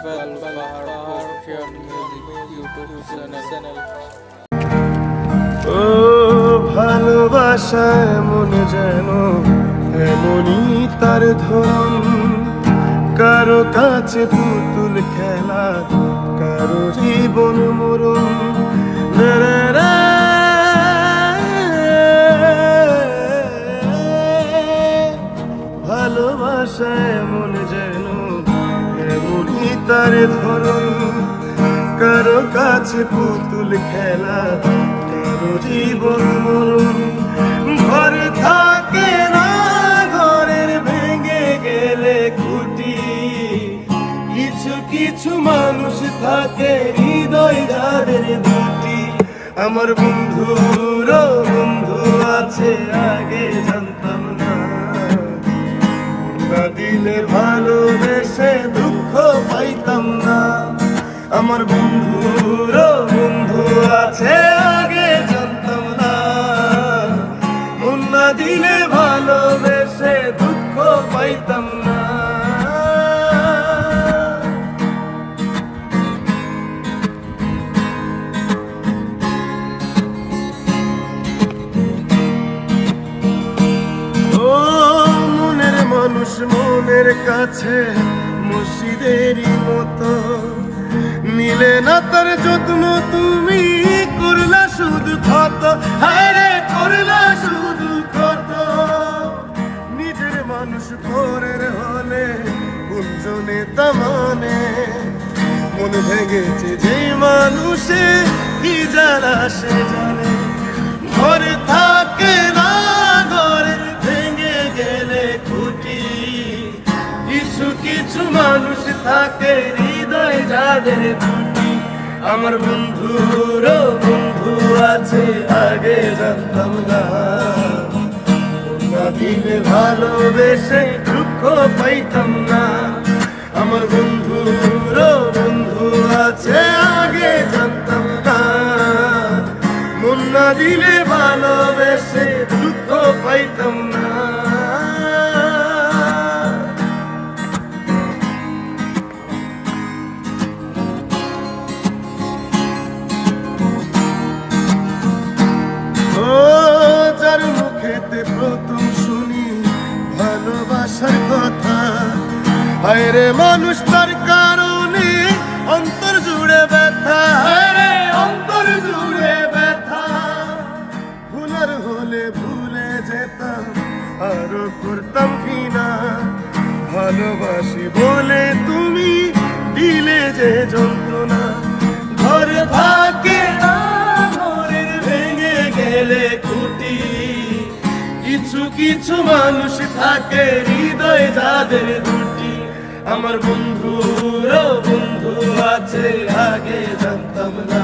ও ভালোবাসা এমন যেন এমনই তার ধরন, কারো কাছে পুতুল খেলা, কারো জীবন মরণ। ভালোবাসা এমন যেন এমনই তার ধরন, কারো কাছে পুতুল খেলা, কারো জীবন মরণ। ঘর থাকে না, ঘরের ভেঙে গেলে খুঁটি, কিছু কিছু মানুষ থাকে হৃদয় যাদের দুটি। আমার বন্ধুর বন্ধু আছে আগে জানতাম না, দিলে ভালোবেসে দুঃখ পাইতাম না। আমার বন্ধুর বন্ধু আছে আগে জানতাম না, মন না দিলে ভালোবেসে দুঃখ পাইতাম না। মানুষ মনের কাছে মুর্শিদেরই মতো, নিলে না তার যত্ন তুমি, করলা শুধু ক্ষত। হায়রে করলা শুধু ক্ষত, নিজের মানুষ পরের হলে গুঞ্জনে তা মানে। মন ভেঙেছে যে মানুষে কি জ্বালা সে জানে। ঘর থাকে না, ঘরে ভেঙে গেলে খুঁটি, কিছু কিছু মানুষ থাকে হৃদয় যাদের দুটি। আমার বন্ধুর বন্ধু আছে আগে জানতাম না, না দিলে ভালোবেসে দুঃখ পাইতাম না। আমার বন্ধুর বন্ধু আছে আগে জানতাম না, মন না দিলে ভালোবেসে দুঃখ পাইতাম না। যার মুখেতে প্রথম শুনি ভালোবাসার কথা, হায়রে মানুষ তার কারণে অন্তর জুড়ে ব্যথা। হায়রে অন্তর জুড়ে ব্যথা, ভুলার হলে ভুলে যেতাম আরো করতাম কিনা। ভালোবাসি বলে তুমি দিলে যে যন্ত্রণা। ঘর থাকে না, ঘরের ভেঙে গেলে খুঁটি, কিছু কিছু মানুষ থাকে হৃদয় যাদের দুটি। আমার বন্ধুর বন্ধু আছে আগে জানতাম না।